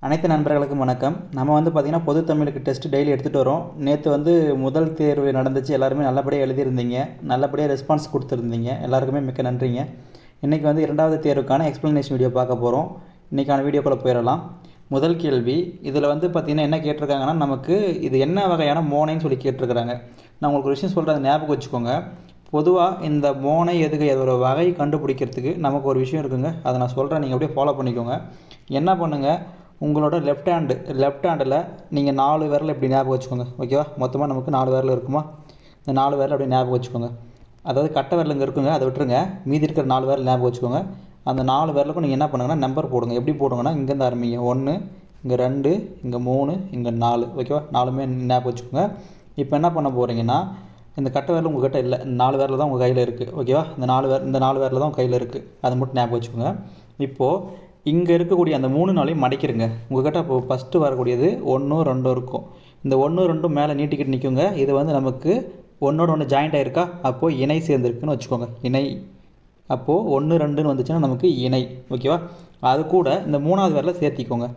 அனைத்து நண்பர்களுக்கும் வணக்கம். நம்ம பார்த்திங்கன்னா பொது தமிழுக்கு டெஸ்ட் டெய்லி எடுத்துகிட்டு வரோம். நேற்று முதல் தேர்வு நடந்துச்சு. எல்லாருமே நல்லபடியாக எழுதியிருந்தீங்க, நல்லபடியாக ரெஸ்பான்ஸ் கொடுத்துருந்தீங்க. எல்லாருக்குமே மிக்க நன்றிங்க. இன்றைக்கி இரண்டாவது தேர்வுக்கான எக்ஸ்ப்ளனேஷன் வீடியோ பார்க்க போகிறோம். இன்றைக்கான வீடியோக்குள்ளே போயிடலாம். முதல் கேள்வி இதில் பார்த்திங்கன்னா என்ன கேட்டிருக்காங்கன்னா, நமக்கு இது என்ன வகையான மோனைன்னு சொல்லி கேட்டிருக்கிறாங்க. நான் உங்களுக்கு ஒரு விஷயம் சொல்கிறேன், ஞாபகம் வச்சுக்கோங்க. பொதுவாக இந்த மோனை எதுக்கு அதோட வகை கண்டுபிடிக்கிறதுக்கு நமக்கு ஒரு விஷயம் இருக்குங்க. அதை நான் சொல்கிறேன், நீங்கள் அப்படியே ஃபாலோ பண்ணிக்கோங்க. என்ன பண்ணுங்கள், உங்களோட லெஃப்ட் ஹேண்டில் நீங்கள் 4 விரல் இப்படி ஞாபகம் வச்சுக்கோங்க. ஓகேவா? மொத்தமாக நமக்கு 4 விரல் இருக்குமா? இந்த 4 விரல் அப்படியே ஞாபகம் வச்சுக்கோங்க. அதாவது கட்டை விரல் இங்கே இருக்குங்க, அதை விட்டுருங்க. மீதி இருக்கிற 4 விரல் ஞாபகம் வச்சுக்கோங்க. அந்த 4 விரலுக்கும் நீங்கள் என்ன பண்ணுங்கன்னா, நம்பர் போடுங்க. எப்படி போடுங்கன்னா, இங்கேருந்து ஆரம்பிங்க. 1, இங்கே 2, இங்கே 3, இங்கே 4. ஓகேவா? 4மே ஞாபகம் வச்சுக்கோங்க. இப்போ என்ன பண்ண போகிறீங்கன்னா, இந்த கட்டை விரல் உங்கள்கிட்ட இல்லை, 4 விரல் தான் உங்கள் கையில் இருக்குது. ஓகேவா? இந்த 4 விரல் தான் உங்கள் கையில் இருக்குது. அதை மட்டும் ஞாபகம் வச்சுக்கோங்க. இப்போது இங்கே இருக்கக்கூடிய அந்த 3 நாளையும் மடிக்கிறங்க. உங்கள்கிட்ட இப்போ ஃபஸ்ட்டு வரக்கூடியது 1, 2 இருக்கும். இந்த 1, 2 மேலே நீட்டிக்கிட்டு நிற்குங்க. இது நமக்கு ஒன்றோட ஒன்று ஜாயிண்ட் ஆகிருக்கா? அப்போது இணை சேர்ந்துருக்குன்னு வச்சுக்கோங்க. இணை. அப்போது 1, 2ன்னு வந்துச்சுன்னா நமக்கு இணை. ஓகேவா? அது கூட இந்த 3வது விரலை சேர்த்திக்கோங்க.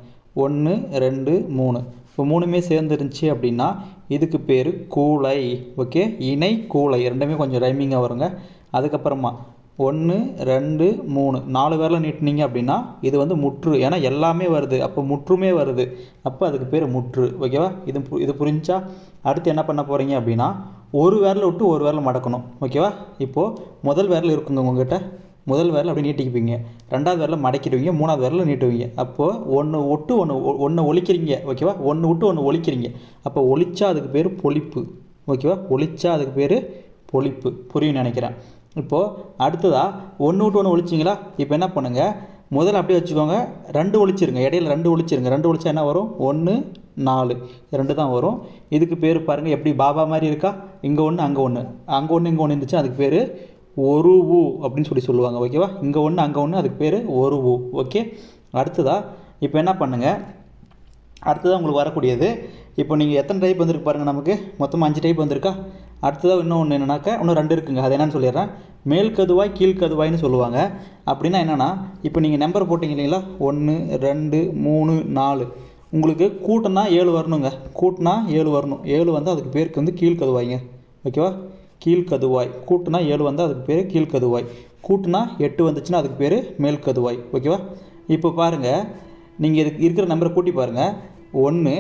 1, 2, 3. இப்போ 3மே சேர்ந்துருந்துச்சு அப்படின்னா இதுக்கு பேர் கூளை. ஓகே? இணை கூளை ரெண்டுமே கொஞ்சம் ரைமிங்காக வருங்க. அதுக்கப்புறமா 1, 2, 3 4 விரலை நீட்டினீங்க அப்படின்னா இது முற்று. ஏன்னா எல்லாமே வருது, அப்போ முற்றுமே வருது. அப்போ அதுக்கு பேர் முற்று. ஓகேவா? இது புரிஞ்சா அடுத்து என்ன பண்ண போகிறீங்க அப்படின்னா, ஒரு விரலை விட்டு ஒரு விரலை மடக்கணும். ஓகேவா? இப்போது முதல் விரல் இருக்குங்க உங்கள்கிட்ட. முதல் விரல் அப்படி நீட்டிக்குவீங்க, 2வது விரலை மடக்கிடுவீங்க, 3வது விரலை நீட்டுவீங்க. அப்போது ஒன்று ஒலிக்கிறீங்க. ஓகேவா? ஒன்று விட்டு ஒன்று ஒலிக்கிறீங்க. அப்போ ஒலிச்சா அதுக்கு பேர் பொலிப்பு. ஓகேவா? ஒலிச்சா அதுக்கு பேர் பொலிப்பு. புரியும் நினைக்கிறேன். இப்போது அடுத்ததாக 1 விட்டு 1 ஒழிச்சிங்களா? இப்போ என்ன பண்ணுங்கள், முதல்ல அப்படியே வச்சுக்கோங்க. 2 ஒழிச்சிருங்க, இடையில 2 ஒழிச்சிருங்க. 2 ஒழிச்சா என்ன வரும்? 1, 4. 2 தான் வரும். இதுக்கு பேர் பாருங்கள், எப்படி பாபா மாதிரி இருக்கா? இங்கே 1, அங்கே 1, அங்கே 1, இங்கே 1 இருந்துச்சு. அதுக்கு பேர் ஒரு ஊ அப்படின்னு சொல்லுவாங்க. ஓகேவா? இங்கே 1, அங்கே 1, அதுக்கு பேர் ஒரு ஊ. ஓகே? அடுத்ததாக இப்போ என்ன பண்ணுங்கள், அடுத்ததாக உங்களுக்கு வரக்கூடியது, இப்போ நீங்கள் எத்தனை டைப் வந்திருக்கு பாருங்கள். நமக்கு மொத்தமாக 5 டைப் வந்திருக்கா? அடுத்ததாக இன்னொன்று என்னன்னாக்கா, இன்னும் 2 இருக்குங்க. அது என்னென்னு சொல்லிடுறேன். மேல் கதுவாய் கீழ் கதுவாய்னு சொல்லுவாங்க. அப்படின்னா என்னென்னா, இப்போ நீங்கள் நம்பர் போட்டிங்க இல்லைங்களா, 1, 2, 3, 4. உங்களுக்கு கூட்டினா 7 வரணுங்க. கூட்டினா 7 வரணும். 7 அதுக்கு பேருக்கு கீழ்கதுவாய்ங்க. ஓகேவா? கீழ்கதுவாய். கூட்டினா 7 அதுக்கு பேர் கீழ்கதுவாய். கூட்டினா 8 வந்துச்சுன்னா அதுக்கு பேர் மேல் கதுவாய். ஓகேவா? இப்போ பாருங்கள், நீங்கள் இதுக்கு இருக்கிற நம்பரை கூட்டி பாருங்கள். 1,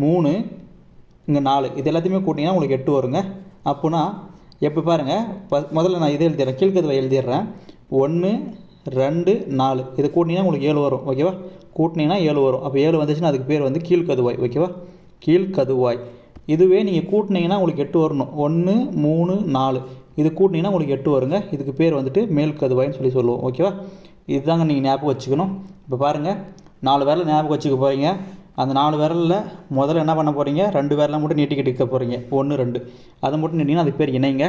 3, இங்கே 4. இது எல்லாத்தையுமே கூட்டிங்கன்னா உங்களுக்கு 8 வருங்க. அப்போனா எப்போ பாருங்கள், முதல்ல நான் இதை எழுதிடுறேன், கீழ்கதுவாய் எழுதிடுறேன். 1, 2, 4. இதை கூட்டினீங்கன்னா உங்களுக்கு 7 வரும். ஓகேவா? கூட்டினீங்கன்னா 7 வரும். அப்போ 7 வந்துச்சுன்னா அதுக்கு பேர் கீழ்கதுவாய். ஓகேவா? கீழ்கதுவாய். இதுவே நீங்கள் கூட்டினீங்கன்னா உங்களுக்கு 8 வரணும். 1, 3, 4. இது கூட்டினீங்கன்னா உங்களுக்கு 8 வருங்க. இதுக்கு பேர் மேல் கதுவாய்ன்னு சொல்லுவோம். ஓகேவா? இதுதாங்க நீங்கள் ஞாபகம் வச்சுக்கணும். இப்போ பாருங்கள், 4 விரல் ஞாபகம் வச்சுக்க போகிறீங்க. அந்த 4 விரலில் முதல்ல என்ன பண்ண போகிறீங்க, 2 விரலை மட்டும் நீட்டிக்கிட்டு இருக்க போகிறீங்க. 1, 2 அதை மட்டும் நீட்டிங்கன்னா அதுக்கு பேர் இணைங்க.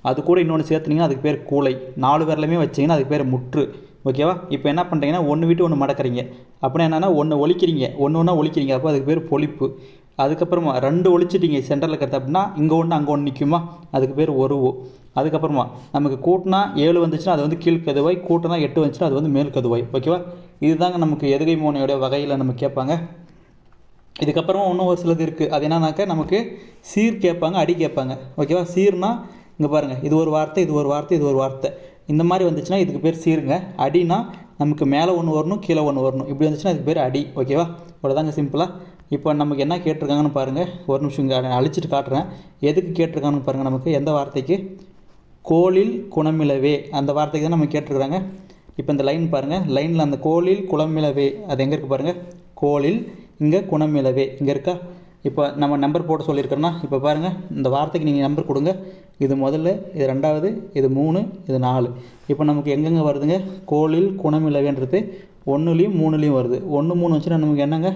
அது கூட இன்னொன்று சேர்த்துனீங்கன்னா அதுக்கு பேர் கூளை. 4 விரலுமே வச்சிங்கன்னா அதுக்கு பேர் முற்று. ஓகேவா? இப்போ என்ன பண்ணுறீங்கன்னா, 1 விட்டு 1 மடக்கிறீங்க. அப்படின்னா என்னென்னா, 1 ஒலிக்கிறீங்க, 1 ஒலிக்கிறீங்க. அப்போ அதுக்கு பேர் பொலிப்பு. அதுக்கப்புறமா 2 ஒழிச்சிட்டிங்க சென்டரில் இருக்கிறது அப்படின்னா, இங்கே 1, அங்கே 1 நிற்குமா? அதுக்கு பேர் ஒரு ஊ. அதுக்கப்புறமா நமக்கு கூட்டினா 7 வந்துச்சுன்னா அது கீழ்கதுவாய், கூட்டினா 8 வந்துச்சுன்னா அது மேல் கதுவாய். ஓகேவா? இதுதாங்க நமக்கு எதுகை மோனையோட வகையில் நம்ம கேட்பாங்க. இதுக்கப்புறமா இன்னும் ஒரு சிலது இருக்குது. அது என்னன்னாக்கா, நமக்கு சீர் கேட்பாங்க, அடி கேட்பாங்க. ஓகேவா? சீர்னா இங்கே பாருங்கள், இது ஒரு வார்த்தை, இது ஒரு வார்த்தை, இது ஒரு வார்த்தை. இந்த மாதிரி வந்துச்சுன்னா இதுக்கு பேர் சீருங்க. அடினா நமக்கு மேலே 1 வரணும், கீழே 1 வரணும். இப்படி வந்துச்சுன்னா அதுக்கு பேர் அடி. ஓகேவா? இவ்வளோதாங்க சிம்பிளாக. இப்போ நமக்கு என்ன கேட்டிருக்காங்கன்னு பாருங்கள். ஒரு நிமிஷம் இங்கே அழிச்சிட்டு காட்டுறேன். எதுக்கு கேட்டிருக்காங்கன்னு பாருங்கள். நமக்கு எந்த வார்த்தைக்கு? கோளில் குணமிலவே, அந்த வார்த்தைக்கு தான் நம்ம கேட்டிருக்கிறாங்க. இப்போ இந்த லைன் பாருங்கள். லைனில் அந்த கோளில் குணமிலவே அது எங்கே இருக்குது பாருங்கள். கோளில், இங்கே குணமிலவே இங்கே இருக்கா? இப்போ நம்ம நம்பர் போட்டு சொல்லியிருக்கிறோன்னா, இப்போ பாருங்கள், இந்த வார்த்தைக்கு நீங்கள் நம்பர் கொடுங்க. இது முதல்ல, இது 2வது, இது 3, இது 4. இப்போ நமக்கு எங்கெங்கே வருதுங்க? கோளில் குணமிலவேன்றது 1லேயும் 3லேயும் வருது. 1, 3 வச்சுன்னா நமக்கு என்னங்க?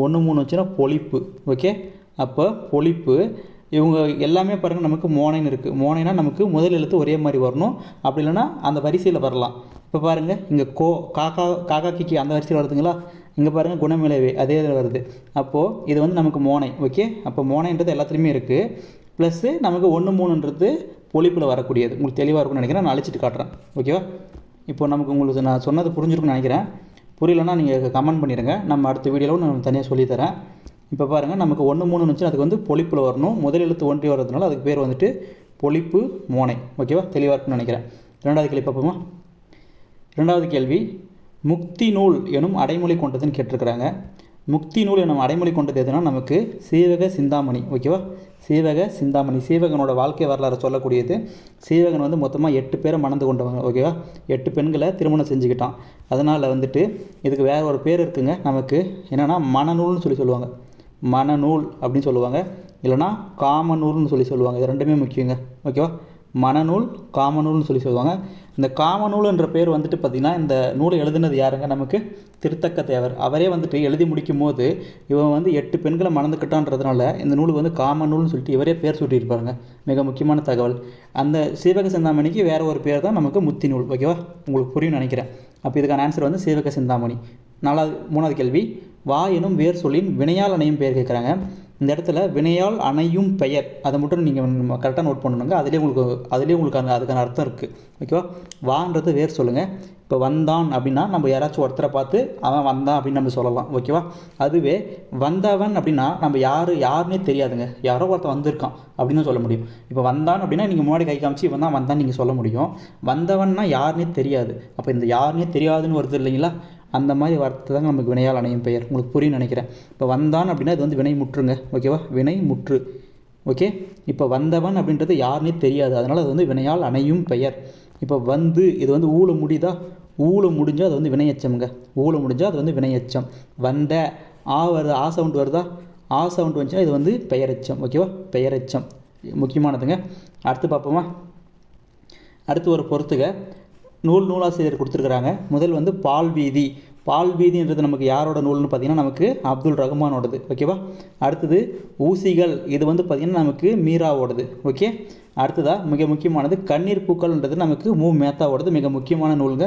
1, 3 வச்சுன்னா பொலிப்பு. ஓகே? அப்போ பொலிப்பு. இவங்க எல்லாமே பாருங்கள், நமக்கு மோனைன்னு இருக்குது. மோனைனா நமக்கு முதல் எழுத்து ஒரே மாதிரி வரணும். அப்படி இல்லைன்னா அந்த வரிசையில் வரலாம். இப்போ பாருங்கள், இங்கே காக்கா கிக்கி அந்த வரிசையில் வருதுங்களா? இங்கே பாருங்கள், குணமிலவே அதே இதில் வருது. அப்போது இது நமக்கு மோனை. ஓகே? அப்போ மோனைன்றது எல்லாத்துலேயுமே இருக்குது. ப்ளஸ்ஸு நமக்கு 1, 3ன்றது பொலிப்பில் வரக்கூடியது. உங்களுக்கு தெளிவாக இருக்கும்னு நினைக்கிறேன். நான் அழிச்சிட்டு காட்டுறேன். ஓகேவா? இப்போ நமக்கு உங்களுக்கு நான் சொன்னது புரிஞ்சிருக்குன்னு நினைக்கிறேன். புரியலன்னா நீங்கள் கமெண்ட் பண்ணிடுங்க, நம்ம அடுத்த வீடியோவில் நான் தனியாக சொல்லித்தரேன். இப்போ பாருங்கள், நமக்கு 1 3 இருந்துச்சு, அதுக்கு வந்து பொழிப்பில் வரணும். முதல் எழுத்து ஒன்றி வர்றதுனால அதுக்கு பேர் வந்துட்டு பொழிப்பு மோனை. ஓகேவா, தெளிவாக இருக்குன்னு நினைக்கிறேன். 2வது கேள்வி பார்ப்போமா? 2வது கேள்வி, முக்தி நூல் எனும் அடைமொழி கொண்டதுன்னு கேட்டிருக்கிறாங்க. முக்தி நூல் எனும் அடைமொழி கொண்டது எதுனா நமக்கு சீவக சிந்தாமணி. ஓகேவா, சீவக சிந்தாமணி சீவகனோட வாழ்க்கை வரலாறு சொல்லக்கூடியது. சீவகன் வந்து மொத்தமாக 8 பேரை மணந்து கொண்டவங்க. ஓகேவா, 8 பெண்களை திருமணம் செஞ்சுக்கிட்டான். அதனால் வந்துட்டு இதுக்கு வேறு ஒரு பேர் இருக்குங்க, நமக்கு என்னென்னா மணநூல்னு சொல்லுவாங்க. மணநூல் அப்படின்னு சொல்லுவாங்க, இல்லைனா காமநூல்னு சொல்லுவாங்க. இது ரெண்டுமே முக்கியங்க. ஓகேவா, மணநூல் காமநூல்னு சொல்லுவாங்க. இந்த காமநூல் என்ற பேர் வந்துட்டு பார்த்திங்கன்னா இந்த நூலை எழுதுனது யாருங்க, நமக்கு திருத்தக்க தேவர். அவரே வந்துட்டு எழுதி முடிக்கும் போது இவன் வந்து 8 பெண்களை மணந்துக்கிட்டான்றதுனால இந்த நூலுக்கு வந்து காமநூல்னு சொல்லிட்டு இவரே பேர் சூட்டியிருப்பாருங்க. மிக முக்கியமான தகவல். அந்த சீவக சிந்தாமணிக்கு வேறு ஒரு பேர் தான் நமக்கு முத்தி நூல். ஓகேவா, உங்களுக்கு புரியும் நினைக்கிறேன். அப்போ இதுக்கான ஆன்சர் வந்து சீவக சிந்தாமணி. 3வது கேள்வி, வா எனும் வேர் சொல்லின் வினையால் அணையும் பெயர் கேட்குறாங்க. இந்த இடத்துல வினையால் அணையும் பெயர், அதை மட்டும் நீங்கள் கரெக்டாக நோட் பண்ணணுங்க. அதிலே உங்களுக்கு அதுக்கான அர்த்தம் இருக்குது. ஓகேவா, வான்றது வேர் சொல்லுங்கள். இப்போ வந்தான் அப்படின்னா நம்ம யாராச்சும் ஒருத்தரை பார்த்து அவன் வந்தான் அப்படின்னு நம்ம சொல்லலாம். ஓகேவா, அதுவே வந்தவன் அப்படின்னா நம்ம யாருன்னே தெரியாதுங்க, யாரோ ஒருத்தர் வந்திருக்கான் அப்படின்னு சொல்ல முடியும். இப்போ வந்தான் அப்படின்னா நீங்கள் முன்னாடி கை காமிச்சு இவன் தான் வந்தான் நீங்கள் சொல்ல முடியும். வந்தவன்னா யாருன்னே தெரியாது. அப்போ இந்த யாருன்னே தெரியாதுன்னு வருது இல்லைங்களா, அந்த மாதிரி வார்த்தை தாங்க நமக்கு வினையால் அணையும் பெயர். உங்களுக்கு புரியும் நினைக்கிறேன். இப்போ வந்தான் அப்படின்னா இது வந்து வினை முற்றுங்க. ஓகேவா, வினை முற்று. ஓகே, இப்போ வந்தவன் அப்படின்றது யாருன்னே தெரியாது, அதனால் அது வந்து வினையால் அணையும் பெயர். இப்போ வந்து இது வந்து ஊழ முடியுதா, ஊழ முடிஞ்சால் அது வந்து வினையச்சம்ங்க. ஊழ முடிஞ்சால் அது வந்து வினையச்சம். வந்த வருது, சவுண்ட் வருதா, சவுண்ட் வந்துச்சுன்னா இது வந்து பெயரெச்சம். ஓகேவா, பெயரெச்சம் முக்கியமானதுங்க. அடுத்து பார்ப்போமா? அடுத்து ஒரு பொறுத்துக நூலாசிரியர் கொடுத்துருக்குறாங்க. முதல் வந்து பால்வீதி. பால்வீதின்றது நமக்கு யாரோட நூல்னு பார்த்தீங்கன்னா நமக்கு அப்துல் ரஹ்மானோடது. ஓகேவா, அடுத்தது ஊசிகள், இது வந்து பார்த்திங்கன்னா நமக்கு மீராவோடது. ஓகே, அடுத்ததாக மிக முக்கியமானது கண்ணீர் பூக்கள்ன்றது நமக்கு மேத்தாவோடது. மிக முக்கியமான நூலுங்க.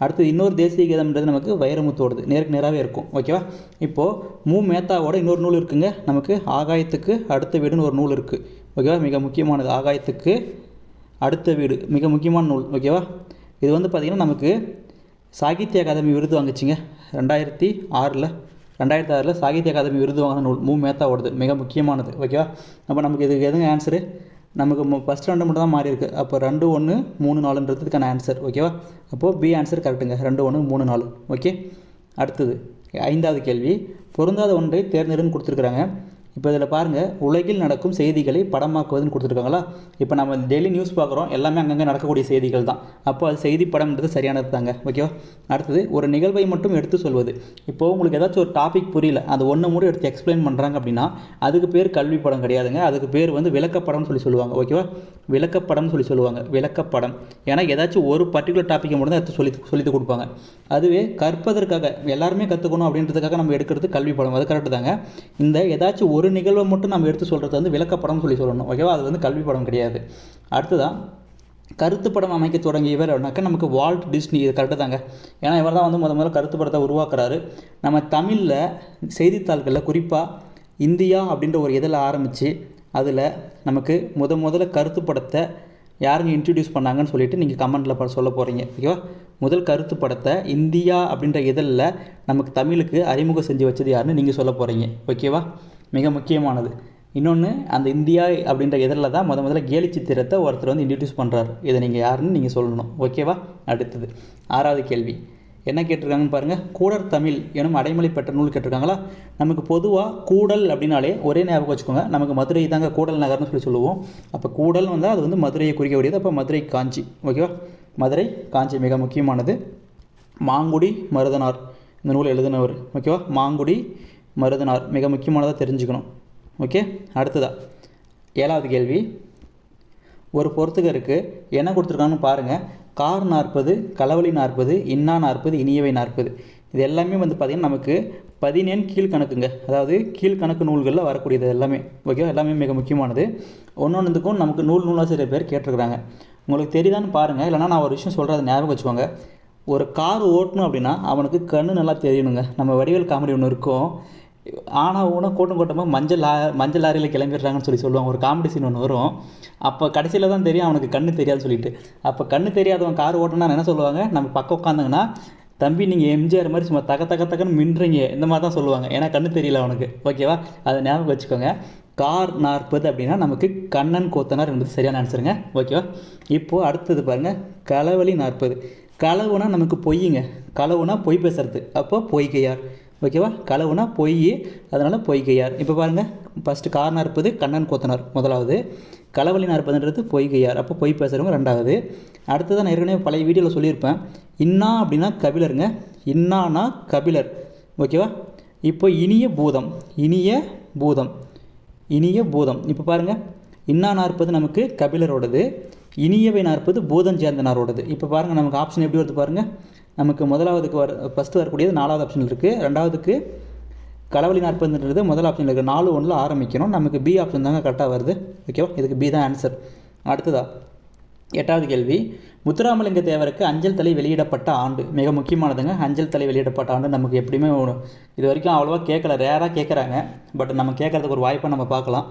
அடுத்தது இன்னொரு தேசிய கீதம்ன்றது நமக்கு வைரமுத்தோடது. நேராகவே இருக்கும். ஓகேவா, இப்போது மேத்தாவோட இன்னொரு நூல் இருக்குங்க, நமக்கு ஆகாயத்துக்கு அடுத்த வீடுன்னு ஒரு நூல் இருக்குது. ஓகேவா, மிக முக்கியமானது ஆகாயத்துக்கு அடுத்த வீடு, மிக முக்கியமான நூல். ஓகேவா, இது வந்து பார்த்திங்கன்னா நமக்கு சாகித்ய அகாதமி விருது வாங்குச்சுங்க 2006 சாகித்ய அகாதமி விருது வாங்கின நூல் மேத்தாவோடது. மிக முக்கியமானது. ஓகேவா, அப்போ நமக்கு இதுக்கு எதுங்க ஆன்சரு, நமக்கு ஃபஸ்ட் 2 மட்டும் தான் மாறி இருக்குது. அப்போ 2 1 3 4ன்றதுக்கான ஆன்சர். ஓகேவா, அப்போது பி ஆன்சர் கரெக்டுங்க, 2 1 3 4. ஓகே, அடுத்தது 5வது கேள்வி, பொருந்தாத ஒன்றை தேர்ந்தெடுன்னு கொடுத்துருக்குறாங்க. இப்போ இதில் பாருங்கள், உலகில் நடக்கும் செய்திகளை படமாக்குவதுன்னு கொடுத்துருக்காங்களா. இப்போ நம்ம டெய்லி நியூஸ் பார்க்குறோம், எல்லாமே அங்கங்கே நடக்கக்கூடிய செய்திகள் தான். அப்போ அது செய்தி படம்ன்றது சரியானது தாங்க. ஓகேவா, அடுத்தது ஒரு நிகழ்வை மட்டும் எடுத்து சொல்வது. இப்போது உங்களுக்கு ஏதாச்சும் ஒரு டாபிக் புரியல, அது ஒன்று மூணு எடுத்து எக்ஸ்பிளைன் பண்ணுறாங்க அப்படின்னா அதுக்கு பேர் கல்வி படம் கிடையாதுங்க, அதுக்கு பேர் வந்து விளக்கப்படம்னு சொல்லுவாங்க. ஓகேவா, விளக்கப்படம்னு சொல்லுவாங்க, விளக்கப்படம். ஏன்னா ஏதாச்சும் ஒரு பர்டிகுலர் டாப்பிக்கை மட்டும் தான் எடுத்து சொல்லிட்டு கொடுப்பாங்க. அதுவே கற்பதற்காக எல்லாருமே கற்றுக்கணும் அப்படின்றதுக்காக நம்ம எடுக்கிறது கல்வி படம், அது கரெக்டு தாங்க. இந்த ஏதாச்சும் ஒரு நிகழ்வை மட்டும் நம்ம எடுத்து சொல்கிறது வந்து விளக்கப்படம் சொல்லணும். ஓகேவா, அது வந்து கல்வி படம் கிடையாது. அடுத்ததான் கருத்து படம் அமைக்க தொடங்கியவர் அப்படின்னாக்கா நமக்கு வால்ட் டிஸ்னி. இது கரெக்டு தாங்க. ஏன்னா இவர் தான் வந்து முதல்ல கருத்து படத்தை உருவாக்குறாரு. நம்ம தமிழில் செய்தித்தாள்களில் குறிப்பாக இந்தியா அப்படின்ற ஒரு இதில் ஆரம்பித்து அதில் நமக்கு முதல்ல கருத்து படத்தை யாருங்க இன்ட்ரடியூஸ் பண்ணாங்கன்னு சொல்லிட்டு நீங்கள் கமெண்ட்டில் சொல்ல போகிறீங்க. ஓகேவா, முதல் கருத்து படத்தை இந்தியா அப்படின்ற இதழில் நமக்கு தமிழுக்கு அறிமுகம் செஞ்சு வச்சது யாருன்னு நீங்கள் சொல்ல போகிறீங்க. ஓகேவா, மிக முக்கியமானது. இன்னொன்று, அந்த இந்தியா அப்படின்ற இதழில் தான் முதல்ல கேலி சித்திரத்தை ஒருத்தர் வந்து இன்ட்ரடியூஸ் பண்ணுறாரு. இதை நீங்கள் யாருன்னு நீங்கள் சொல்லணும். ஓகேவா, அடுத்தது 6வது கேள்வி என்ன கேட்டிருக்காங்கன்னு பாருங்கள். கூடர் தமிழ் எனும் அடைமொழி பெற்ற நூல் கேட்டிருக்காங்களா. நமக்கு பொதுவாக கூடல் அப்படின்னாலே ஒரே ஞாபகம் வச்சுக்கோங்க, நமக்கு மதுரை தாங்க கூடல் நகர்னு சொல்லுவோம். அப்போ கூடல் வந்தால் அது வந்து மதுரையை குறிக்கக்கூடியது. அப்போ மதுரை காஞ்சி. ஓகேவா, மதுரை காஞ்சி மிக முக்கியமானது. மாங்குடி மருதனார் இந்த நூல் எழுதினவர். ஓகேவா, மாங்குடி மருதனார் மிக முக்கியமானதாக தெரிஞ்சுக்கணும். ஓகே, அடுத்ததா 7வது கேள்வி, ஒரு பொறுத்துகருக்கு என்ன கொடுத்துருக்காங்கன்னு பாருங்கள். கார் 40, களவழி 40, இன்னா 40, இனியவை 40. இது எல்லாமே வந்து பார்த்திங்கன்னா நமக்கு 17 கீழ்கணக்குங்க, அதாவது கீழ்கணக்கு நூல்களில் வரக்கூடியது எல்லாமே. ஓகேவா, எல்லாமே மிக முக்கியமானது. ஒன்றொன்றுக்கும் நமக்கு நூலாசிரியர் பேர் கேட்டிருக்கிறாங்க. உங்களுக்கு தெரியுதான்னு பாருங்கள், இல்லைனா நான் ஒரு விஷயம் சொல்கிறேன், அதை ஞாபகம் வச்சுக்கோங்க. ஒரு கார் ஓட்டணும் அப்படின்னா அவனுக்கு கண்ணு நல்லா தெரியணுங்க. நம்ம வடிவேல் காமெடி ஒன்று இருக்கும், ஆனால் கூட்டமாக மஞ்சள் லாரியில் கிளம்பிடுறாங்கன்னு சொல்லுவாங்க. ஒரு காமெடி சீன் ஒன்று வரும். அப்போ கடைசியில் தான் தெரியும் அவனுக்கு கண்ணு தெரியாதுன்னு சொல்லிட்டு. அப்போ கண்ணு தெரியாதவன் கார் ஓட்டினா என்ன சொல்லுவாங்க, நம்ம பக்கம் உட்காந்துங்கன்னா தம்பி நீங்கள் எம்ஜிஆர் மாதிரி சும்மா தக்கன்னு மின்றீங்க, இந்த மாதிரி தான் சொல்லுவாங்க. ஏன்னா கண்ணு தெரியல அவனுக்கு. ஓகேவா, அதை ஞாபகம் வச்சுக்கோங்க. கார் 40 அப்படின்னா நமக்கு கண்ணன் கோத்தனார் என்பது சரியான ஆன்சருங்க. ஓகேவா, இப்போது அடுத்தது பாருங்கள், களவழி 40. களவுனா நமக்கு பொய்யுங்க. களவுனா பொய் பேசுறது, அப்போ பொய்கையார். ஓகேவா, களவுனா பொய், அதனால் பொய்கையார். இப்போ பாருங்கள், ஃபஸ்ட்டு கார் 40 கண்ணன் கோத்தனார் முதலாவது, களவழி 40ன்றது பொய்கையார், அப்போ பொய் பேசுகிறவங்க ரெண்டாவது. அடுத்ததான் நான் ஏற்கனவே பழைய வீடியோவில் சொல்லியிருப்பேன், இன்னா அப்படின்னா கபிலருங்க, இன்னானா கபிலர். ஓகேவா, இப்போ இனிய பூதம், இனிய பூதம், இனிய பூதம். இப்போ பாருங்கள், இன்னா 40 நமக்கு கபிலரோடது, இனியவை 40 பூதம் சேர்ந்தனாரோடது. இப்போ பாருங்கள் நமக்கு ஆப்ஷன் எப்படி வருது பாருங்கள். நமக்கு முதலாவதுக்கு ஃபஸ்ட்டு வரக்கூடியது 4வது ஆப்ஷனில் இருக்குது, ரெண்டாவதுக்கு களவழி 40ன்றது முதல் ஆப்ஷனில் இருக்குது. 4 1 ஆரம்பிக்கணும், நமக்கு பி ஆப்ஷன் தாங்க கரெக்டாக வருது. ஓகேவா, இதுக்கு பி தான் ஆன்சர். அடுத்ததா 8வது கேள்வி, முத்துராமலிங்க தேவருக்கு அஞ்சல் தலை வெளியிடப்பட்ட ஆண்டு. மிக முக்கியமானதுங்க, அஞ்சல் தலை வெளியிடப்பட்ட ஆண்டு நமக்கு எப்படியுமே இது வரைக்கும் அவ்வளோவா கேட்கல, ரேராக கேட்குறாங்க. பட் நம்ம கேட்குறதுக்கு ஒரு வாய்ப்பை நம்ம பார்க்கலாம்.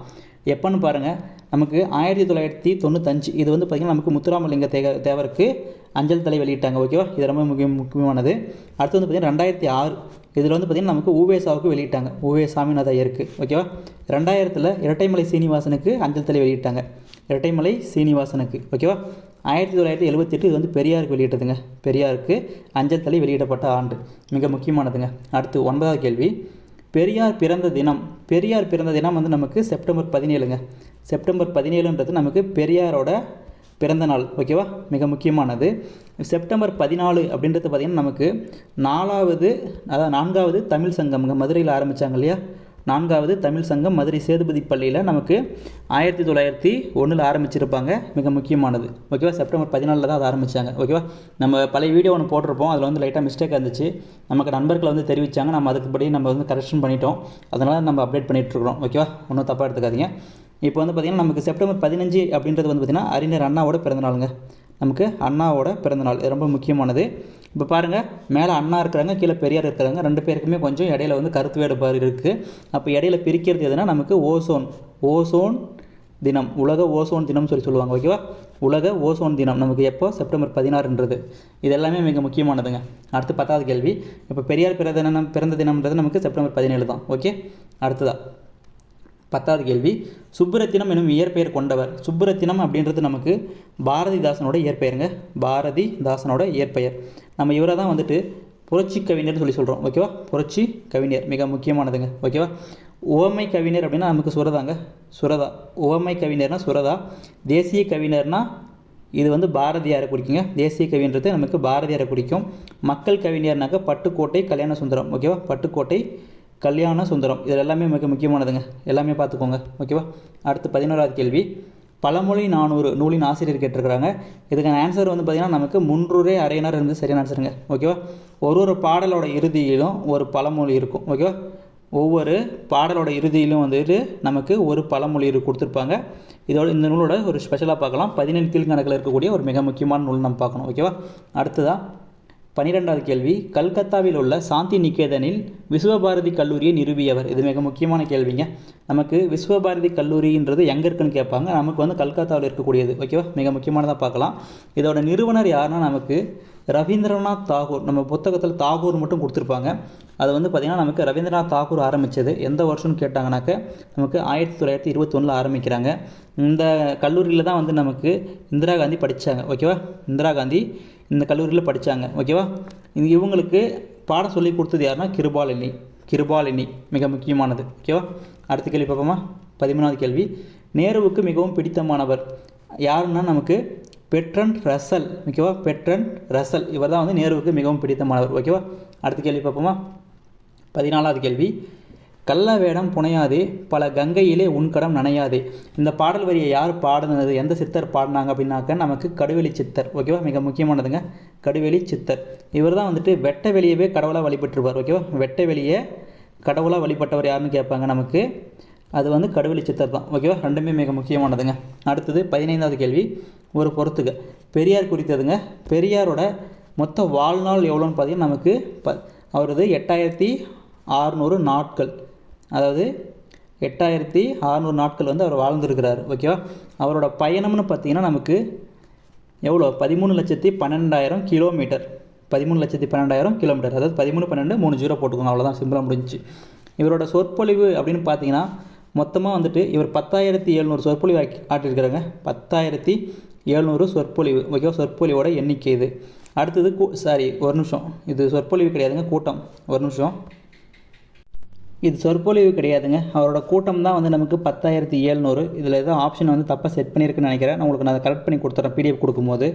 எப்போன்னு பாருங்கள், நமக்கு 1995 இது வந்து பார்த்திங்கன்னா நமக்கு முத்துராமலிங்க தேவருக்கு அஞ்சல் தலை வெளியிட்டாங்க. ஓகேவா, இது ரொம்ப முக்கியமானது. அடுத்து வந்து பார்த்திங்கன்னா 2006 இதில் வந்து பார்த்திங்கன்னா நமக்கு ஊவேசாவுக்கு வெளியிட்டாங்க, ஊவே சாமிநாத ஐயருக்கு. ஓகேவா, 2000 இரட்டைமலை சீனிவாசனுக்கு அஞ்சல் தலை வெளியிட்டாங்க, இரட்டைமலை சீனிவாசனுக்கு. ஓகேவா, 1978 இது வந்து பெரியாருக்கு வெளியிட்டதுங்க, பெரியாருக்கு அஞ்சல் தலை வெளியிடப்பட்ட ஆண்டு. மிக முக்கியமானதுங்க. அடுத்து 9வது கேள்வி, பெரியார் பிறந்த தினம். பெரியார் பிறந்த தினம் வந்து நமக்கு செப்டம்பர் 17ங்க. செப்டம்பர் 17ன்றது நமக்கு பெரியாரோட பிறந்த நாள். ஓகேவா, மிக முக்கியமானது. செப்டம்பர் 14 அப்படின்றது பார்த்திங்கன்னா நமக்கு 4வது தமிழ் சங்கம்ங்க, மதுரையில் ஆரம்பித்தாங்க இல்லையா, 4வது தமிழ் சங்கம் மதுரை சேதுபதி பள்ளியில் நமக்கு 1901 ஆரம்பிச்சிருப்பாங்க. மிக முக்கியமானது. ஓகேவா, செப்டம்பர் 14 தான் அதை ஆரம்பித்தாங்க. ஓகேவா, நம்ம பழைய வீடியோ ஒன்று போட்டிருப்போம், அதில் வந்து லைட்டாக மிஸ்டேக் இருந்துச்சு, நமக்கு நண்பர்களை வந்து தெரிவித்தாங்க, நம்ம அதுக்குப்படி நம்ம வந்து கரெக்ஷன் பண்ணிட்டோம், அதனால் நம்ம அப்டேட் பண்ணிகிட்ருக்குறோம். ஓகேவா, ஒன்றும் தப்பாக எடுத்துக்காதீங்க. இப்போ வந்து பார்த்திங்கன்னா நமக்கு செப்டம்பர் 15 அப்படின்றது வந்து பார்த்திங்கன்னா அறிஞர் அண்ணாவோட பிறந்தநாளுங்க, நமக்கு அண்ணாவோட பிறந்தநாள், ரொம்ப முக்கியமானது. இப்போ பாருங்கள், மேலே அண்ணா இருக்கிறாங்க, கீழே பெரியார் இருக்கிறாங்க, ரெண்டு பேருக்குமே கொஞ்சம் இடையில வந்து கருத்து வேறுபாடு இருக்குது. அப்போ இடையில பிரிக்கிறது எதுனா நமக்கு ஓசோன் தினம், உலக ஓசோன் தினம் சொல்லுவாங்க. ஓகேவா, உலக ஓசோன் தினம் நமக்கு எப்போ, செப்டம்பர் 16ன்றது. இது எல்லாமே மிக முக்கியமானதுங்க. அடுத்து 10வது கேள்வி, இப்போ பெரியார் பிறந்த தினம்ன்றது நமக்கு செப்டம்பர் 17 தான். ஓகே, அடுத்ததா 10வது கேள்வி, சுப்புரத்தினம் எனும் இயற்பெயர் கொண்டவர். சுப்புரத்தினம் அப்படின்றது நமக்கு பாரதிதாசனோட இயற்பெயருங்க, பாரதிதாசனோட இயற்பெயர். நம்ம இவரை தான் வந்துட்டு புரட்சி கவிஞர்னு சொல்கிறோம். ஓகேவா, புரட்சி கவிஞர் மிக முக்கியமானதுங்க. ஓகேவா, உவமை கவிஞர் அப்படின்னா நமக்கு சுரதாங்க, சுரதா. உவமை கவிஞர்னா சுரதா. தேசிய கவிஞர்னா இது வந்து பாரதியாரை குறிக்குங்க, தேசிய கவின்றது நமக்கு பாரதியாரை குறிக்கும். மக்கள் கவிஞர்னாக்க பட்டுக்கோட்டை கல்யாண சுந்தரம். ஓகேவா, பட்டுக்கோட்டை கல்யாண சுந்தரம். இது எல்லாமே மிக முக்கியமானதுங்க, எல்லாமே பார்த்துக்கோங்க. ஓகேவா, அடுத்து 11வது கேள்வி, பழமொழி 400 நூலின் ஆசிரியர் கேட்டிருக்கிறாங்க. இதுக்கான ஆன்சர் வந்து பார்த்திங்கன்னா நமக்கு முன்றுரை அரையனார் என்பது சரியான ஆன்சருங்க. ஓகேவா, ஒரு பாடலோட இறுதியிலும் ஒரு பழமொழி இருக்கும். ஓகேவா, ஒவ்வொரு பாடலோட இறுதியிலும் வந்துட்டு நமக்கு ஒரு பழமொழி கொடுத்துருப்பாங்க. இதோட இந்த நூலோட ஒரு ஸ்பெஷலாக பார்க்கலாம், 17 கீழ்கணக்கில் இருக்கக்கூடிய ஒரு மிக முக்கியமான நூல் நம்ம பார்க்கணும். ஓகேவா, அடுத்ததாக 12வது கேள்வி, கல்கத்தாவில் உள்ள சாந்தி நிகேதனில் விஸ்வபாரதி கல்லூரியை நிறுவியவர். இது மிக முக்கியமான கேள்விங்க. நமக்கு விஸ்வபாரதி கல்லூரின்றது எங்கே இருக்குன்னு கேட்பாங்க, நமக்கு வந்து கல்கத்தாவில் இருக்கக்கூடியது. ஓகேவா, மிக முக்கியமானதாக பார்க்கலாம். இதோட நிறுவனர் யாருன்னா நமக்கு ரவீந்திரநாத் தாகூர். நம்ம புத்தகத்தில் தாகூர் மட்டும் கொடுத்துருப்பாங்க, அது வந்து பார்த்திங்கன்னா நமக்கு ரவீந்திரநாத் தாகூர் ஆரம்பித்தது. எந்த வருஷம்னு கேட்டாங்கனாக்க நமக்கு 1921 ஆரம்பிக்கிறாங்க. இந்த கல்லூரியில் தான் வந்து நமக்கு இந்திரா காந்தி படித்தாங்க. ஓகேவா, இந்திரா காந்தி இந்த கல்லூரியில் படித்தாங்க. ஓகேவா, இவங்களுக்கு பாடம் சொல்லி கொடுத்தது யாருன்னா கிருபாலினி மிக முக்கியமானது. ஓகேவா, அடுத்த கேள்வி பார்ப்போமா. 13வது கேள்வி, நேருவுக்கு மிகவும் பிடித்தமானவர் யாருன்னா நமக்கு பெட்ரன் ரசல். ஓகேவா, பெட்ரன் ரசல் இவர் தான் வந்து நேருவுக்கு மிகவும் பிடித்தமானவர். ஓகேவா, அடுத்த கேள்வி பார்ப்போமா. 14வது கேள்வி, கள்ள வேடம் புனையாதே பல கங்கையிலே உன்கடம் நனையாதே. இந்த பாடல் வரியை யார் பாடினது, எந்த சித்தர் பாடினாங்க அப்படின்னாக்க நமக்கு கடுவெளி சித்தர். ஓகேவா, மிக முக்கியமானதுங்க, கடுவெளி சித்தர். இவர் தான் வந்துட்டு வெட்ட வெளியவே கடவுளாக வழிபட்டுருப்பார். ஓகேவா, வெட்ட வெளியே கடவுளாக வழிபட்டவர் யாருன்னு கேட்பாங்க, நமக்கு அது வந்து கடுவெளி சித்தர் தான். ஓகேவா, ரெண்டுமே மிக முக்கியமானதுங்க. அடுத்தது 15வது கேள்வி, ஒரு பொறுத்துக பெரியார் குறித்ததுங்க. பெரியாரோட மொத்த வாழ்நாள் எவ்வளோன்னு பார்த்தீங்கன்னா நமக்கு அவரது 8600 நாட்கள், அதாவது 8600 நாட்கள் வந்து அவர் வாழ்ந்துருக்கிறார். ஓகேவா, அவரோட பயணம்னு பார்த்தீங்கன்னா நமக்கு எவ்வளோ 13,12,000 கிலோமீட்டர். 13,12,000 கிலோமீட்டர். அதாவது 13 12 3 0 போட்டுக்கோங்க. அவ்வளோதான், சிம்பிளாக முடிஞ்சிச்சு. இவரோட சொற்பொழிவு அப்படின்னு பார்த்தீங்கன்னா மொத்தமாக வந்துட்டு இவர் 10,700 சொற்பொழிவு ஆட்டியிருக்கிறாங்க. 10,700 சொற்பொழிவு. ஓகேவா, சொற்பொழிவோட எண்ணிக்கை இது. அடுத்தது ஒரு நிமிஷம், இது சொற்பொழிவு கிடையாதுங்க, கூட்டம். ஒரு நிமிஷம், இது சொற்பொழிவு கிடையாதுங்க, அவரோட கூட்டம் தான் வந்து நமக்கு 10,700. இதில் ஏதோ ஆப்ஷன் வந்து தப்பாக செட் பண்ணியிருக்குன்னு நினைக்கிறேன். நான் உங்களுக்கு அதை கரெக்ட் பண்ணி கொடுத்துட்றேன். பிடிஎஃப் கொடுக்கும்போது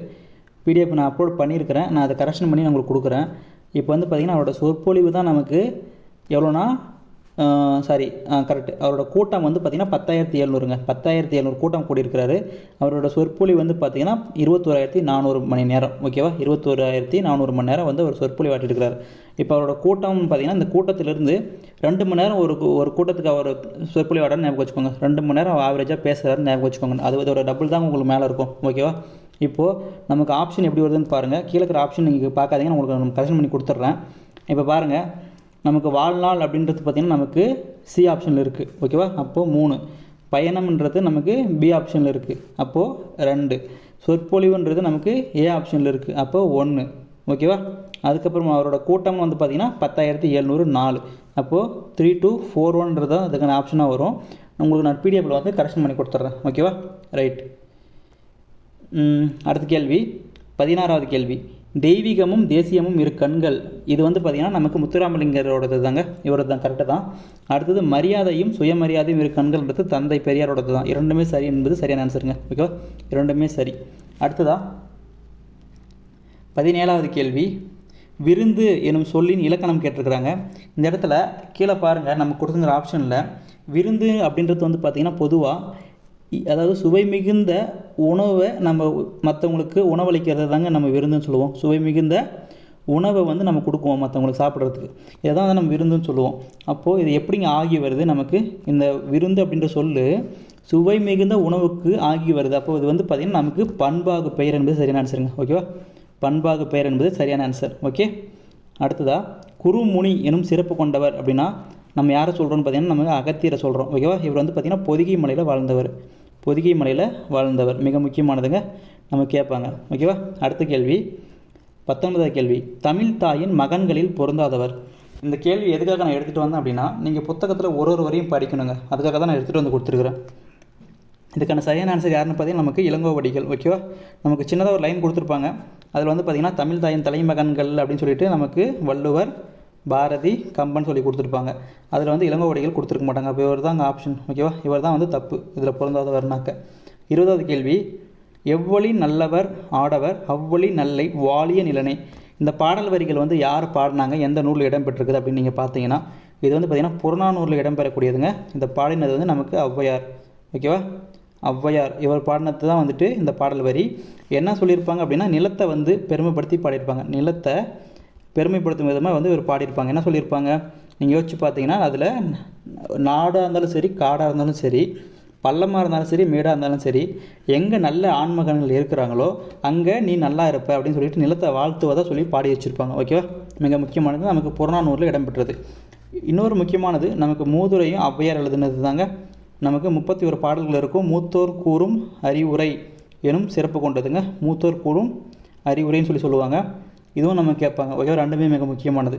பிடிஎஃப் நான் அப்லோட் பண்ணியிருக்கிறேன், நான் அதை கரெக்ஷன் பண்ணி நான் உங்களுக்கு கொடுக்குறேன். இப்போ வந்து பார்த்திங்கன்னா அவரோட சொற்பொழிவு தான் நமக்கு எவ்வளோனா கரெக்டு. அவரோட கூட்டம் வந்து பார்த்திங்கன்னா 10,700ங்க. 10,700 கூட்டம் கூடியிருக்கிறாரு. அவரோட சொற்பொழிவு வந்து பார்த்திங்கன்னா 21,400 மணி நேரம். ஓகேவா, 21,400 மணி நேரம் வந்து அவர் சொற்பொழிவு ஆட்டிருக்கிறார். இப்போ அவரோட கூட்டம் பார்த்திங்கன்னா இந்த கூட்டத்திலிருந்து 2 மணி நேரம் ஒரு கூட்டத்துக்கு அவர் சொற்பொழிவு ஆடான்னு ஞாபகம் வச்சுக்கோங்க. 2 மணி நேரம் ஆவரேஜாக பேசுகிறாருன்னு ஞாபகம் வச்சுக்கோங்க. அது இதோட டபுள் தான் உங்களுக்கு மேலே இருக்கும். ஓகேவா, இப்போது நமக்கு ஆப்ஷன் எப்படி வருதுன்னு பாருங்கள். கீழே இருக்கிற ஆப்ஷன் நீங்கள் பார்க்காதீங்க, உங்களுக்கு நம்ம கரெக்ஷன் பண்ணி கொடுத்துட்றேன். இப்போ பாருங்கள், நமக்கு வாழ்நாள் அப்படின்றது பார்த்திங்கன்னா நமக்கு சி ஆப்ஷனில் இருக்குது. ஓகேவா, அப்போது 3. பயணம்ன்றது நமக்கு பி ஆப்ஷனில் இருக்குது. அப்போது 2. சொற்பொழிவுன்றது நமக்கு ஏ ஆப்ஷனில் இருக்குது. அப்போது 1. ஓகேவா, அதுக்கப்புறம் அவரோட கூட்டம் வந்து பார்த்திங்கன்னா 10,700 4. அப்போது 3 2 4 1ன்றது தான் அதுக்கான ஆப்ஷனாக வரும். உங்களுக்கு நான் பிடிஎஃப்பில் வந்து கரெக்ஷன் பண்ணி கொடுத்துட்றேன். ஓகேவா, ரைட். அடுத்த கேள்வி, 16வது கேள்வி. தெய்வீகமும் தேசியமும் இரு கண்கள். இது வந்து பார்த்திங்கன்னா நமக்கு முத்துராமலிங்கரோடது தாங்க, இவரது தான், கரெக்டு தான். அடுத்தது மரியாதையும் சுயமரியாதையும் இரு கண்கள்ன்றது தந்தை பெரியாரோடது தான். இரண்டுமே சரி என்பது சரியான ஆன்சருங்க. ஓகேவா, இரண்டுமே சரி. அடுத்ததா 17வது கேள்வி. விருந்து எனும் சொல்லின் இலக்கணம் கேட்டிருக்கிறாங்க. இந்த இடத்துல கீழே பாருங்கள், நம்ம கொடுத்துங்கிற ஆப்ஷனில் விருந்து அப்படின்றது வந்து பார்த்திங்கன்னா பொதுவாக அதாவது சுவை மிகுந்த உணவை நம்ம மற்றவங்களுக்கு உணவளிக்கிறது தாங்க நம்ம விருந்துன்னு சொல்லுவோம். சுவை மிகுந்த உணவை வந்து நம்ம கொடுக்குவோம் மற்றவங்களுக்கு சாப்பிட்றதுக்கு. இதை தான் நம்ம விருந்துன்னு சொல்லுவோம். அப்போது இது எப்படிங்க ஆகி வருது? நமக்கு இந்த விருந்து அப்படின்ற சொல்லு சுவை மிகுந்த உணவுக்கு ஆகி வருது. அப்போது இது வந்து பார்த்திங்கன்னா நமக்கு பண்பாகு பெயர் என்பது சரியான ஆன்சருங்க. ஓகேவா, பண்பாகு பெயர் என்பது சரியான ஆன்சர். ஓகே, அடுத்ததாக குருமுனி எனும் சிறப்பு கொண்டவர் அப்படின்னா நம்ம யாரை சொல்கிறோன்னு பார்த்திங்கன்னா நம்ம அகத்தியரை சொல்கிறோம். ஓகேவா, இவர் வந்து பார்த்திங்கன்னா பொதிகை மலையில் வாழ்ந்தவர். பொதிகை மலையில் வாழ்ந்தவர் மிக முக்கியமானதுங்க, நம்ம கேட்பாங்க. ஓகேவா, அடுத்த கேள்வி 19வது கேள்வி. தமிழ் தாயின் மகன்களில் பொருந்தாதவர். இந்த கேள்வி எதுக்காக நான் எடுத்துகிட்டு வந்தேன் அப்படின்னா நீங்கள் புத்தகத்தில் ஒரு வரையும் படிக்கணுங்க, அதுக்காக தான் நான் எடுத்துகிட்டு வந்து கொடுத்துருக்குறேன். இதுக்கான சரியான ஆன்சர் யாருன்னு பார்த்தீங்கன்னா நமக்கு இளங்கோவடிகள். ஓகேவா, நமக்கு சின்னதாக ஒரு லைன் கொடுத்துருப்பாங்க. அதில் வந்து பார்த்திங்கன்னா தமிழ் தாயின் தலைமகன்கள் அப்படின்னு சொல்லிட்டு நமக்கு வள்ளுவர், பாரதி, கம்பன் சொல்லி கொடுத்துருப்பாங்க. அதில் வந்து இளங்கோவடிகள் கொடுத்துருக்க மாட்டாங்க. அப்போ இவர் தான் அங்கே ஆப்ஷன். ஓகேவா, இவர் தான் வந்து தப்பு, இதில் பொருந்தாதவர்னாக்க. 20வது கேள்வி. எவ்வளி நல்லவர் ஆடவர் அவ்வளி நல்லை வாலிய நிலனை. இந்த பாடல் வரிகள் வந்து யார் பாடினாங்க, எந்த நூலில் இடம்பெற்றிருக்குது அப்படின்னு நீங்கள் பார்த்தீங்கன்னா இது வந்து பார்த்திங்கன்னா புறநானூரில் இடம்பெறக்கூடியதுங்க. இந்த பாடினது வந்து நமக்கு ஔவையார். ஓகேவா, ஔவையார் இவர் பாடினது தான் வந்துட்டு இந்த பாடல் வரி. என்ன சொல்லியிருப்பாங்க அப்படின்னா நிலத்தை வந்து பெருமைப்படுத்தி பாடியிருப்பாங்க. நிலத்தை பெருமைப்படுத்தும் விதமாக வந்து இவர் பாடியிருப்பாங்க. என்ன சொல்லியிருப்பாங்க நீங்கள் யோசிச்சு பார்த்தீங்கன்னா அதில் நாடாக இருந்தாலும் சரி, காடாக இருந்தாலும் சரி, பள்ளமாக இருந்தாலும் சரி, மேடாக இருந்தாலும் சரி, எங்கே நல்ல ஆண்மகன்கள் இருக்கிறாங்களோ அங்கே நீ நல்லா இருப்ப அப்படின்னு சொல்லிட்டு நிலத்தை வாழ்த்துவதாக சொல்லி பாடி வச்சுருப்பாங்க. ஓகேவா, மிக முக்கியமானது நமக்கு புறநானூரில் இடம்பெற்றது. இன்னொரு முக்கியமானது நமக்கு மூதுரையும் ஔவையார் எழுதுனது தாங்க. நமக்கு 31 பாடல்கள் இருக்கும். மூத்தோர் கூறும் அறிவுரை எனும் சிறப்பு கொண்டதுங்க. மூத்தோர் கூறும் அறிவுரைன்னு சொல்லி சொல்லுவாங்க. இதுவும் நம்ம கேட்பாங்க. ஓகே, ரெண்டுமே மிக முக்கியமானது.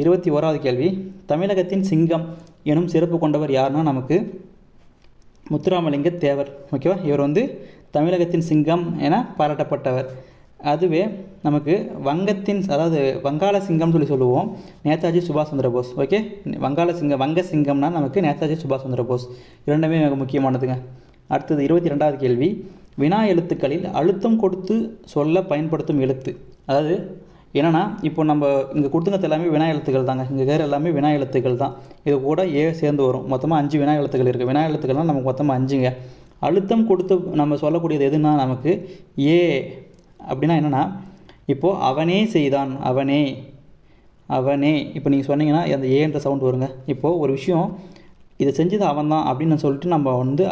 21வது கேள்வி. தமிழகத்தின் சிங்கம் எனும் சிறப்பு கொண்டவர் யாருன்னா நமக்கு முத்துராமலிங்க தேவர். ஓகேவா, இவர் வந்து தமிழகத்தின் சிங்கம் என பாராட்டப்பட்டவர். அதுவே நமக்கு அதாவது வங்காள சிங்கம்னு சொல்லி சொல்லுவோம், நேதாஜி சுபாஷ் சந்திர போஸ். ஓகே, வங்க சிங்கம்னா நமக்கு நேதாஜி சுபாஷ் சந்திர போஸ். இரண்டுமே மிக முக்கியமானதுங்க. அடுத்தது 22வது கேள்வி. வினா எழுத்துக்களில் அழுத்தம் கொடுத்து சொல்ல பயன்படுத்தும் எழுத்து. அதாவது என்னென்னா இப்போ நம்ம இங்கே கொடுத்துங்கிறது எல்லாமே வினா எழுத்துக்கள் தாங்க. இங்கே வேறு எல்லாமே வினா எழுத்துக்கள் தான். இது கூட ஏ சேர்ந்து வரும். மொத்தமாக 5 வினா எழுத்துக்கள் இருக்குது. வினா எழுத்துக்கள்னால் நமக்கு மொத்தமாக 5ங்க. அழுத்தம் கொடுத்து நம்ம சொல்லக்கூடியது எதுனா நமக்கு ஏ அப்படின்னா என்னென்னா இப்போது அவனே செய்தான், அவனே இப்போ நீங்கள் சொன்னீங்கன்னா அந்த ஏன்ற சவுண்ட் வருங்க. இப்போது ஒரு விஷயம் இதை செஞ்சது அவன் தான் அப்படின்னு சொல்லிட்டு நம்ம வந்து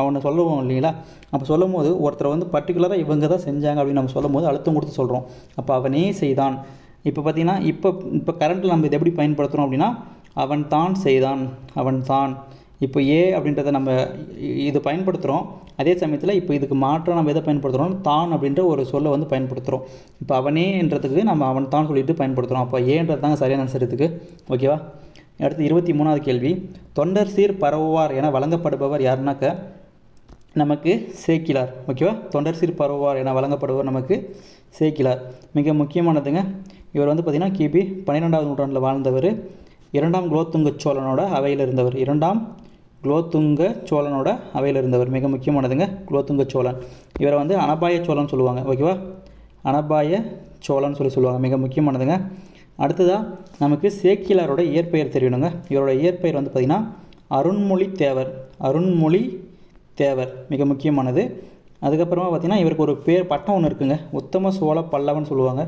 அவனை சொல்லுவோம் இல்லைங்களா. அப்போ சொல்லும் போது ஒருத்தரை வந்து பர்டிகுலராக இவங்க தான் செஞ்சாங்க அப்படின்னு நம்ம சொல்லும் போது அழுத்தம் கொடுத்து சொல்கிறோம். அப்போ அவனே செய்தான். இப்போ பார்த்திங்கன்னா இப்போ கரண்ட்டில் நம்ம இதை எப்படி பயன்படுத்துகிறோம் அப்படின்னா அவன் தான் செய்தான், அவன் தான். இப்போ ஏ அப்படின்றத நம்ம இது பயன்படுத்துகிறோம். அதே சமயத்தில் இப்போ இதுக்கு மாற்றம் நம்ம எதை பயன்படுத்துகிறோம், தான் அப்படின்ற ஒரு சொல்லை வந்து பயன்படுத்துகிறோம். இப்போ அவனேன்றதுக்கு நம்ம அவன் தான் சொல்லிட்டு பயன்படுத்துகிறோம். அப்போ ஏன்றது தாங்க சரியான ஆன்சர் இதுக்கு. ஓகேவா? அடுத்து 23வது கேள்வி. தொண்டர் சீர் பரவுவார் என வழங்கப்படுபவர் யாருனாக்க நமக்கு சேக்கிலார். ஓகேவா? தொண்டர் சீர் பரவுவார் என வழங்கப்படுபவர் நமக்கு சேக்கிலார். மிக முக்கியமானதுங்க. இவர் வந்து பார்த்திங்கன்னா கிபி 12வது நூற்றாண்டில் வாழ்ந்தவர். 2ஆம் குலோத்துங்க சோழனோட அவையில் இருந்தவர். 2ஆம் குலோத்துங்க சோழனோட அவையில் இருந்தவர். மிக முக்கியமானதுங்க குலோத்துங்க சோழன். இவரை வந்து அனபாய சோழன் சொல்லுவாங்க. ஓகேவா? அனபாய சோழன் சொல்லுவாங்க. மிக முக்கியமானதுங்க. அடுத்ததாக நமக்கு சேக்கிலாரோட இயற்பெயர் தெரியணுங்க. இவரோட இயற்பெயர் வந்து பார்த்திங்கன்னா அருண்மொழி தேவர். அருண்மொழி தேவர் மிக முக்கியமானது. அதுக்கப்புறமா பார்த்திங்கன்னா இவருக்கு ஒரு பட்டம் ஒன்று இருக்குங்க. உத்தம சோழ பல்லவன் சொல்லுவாங்க.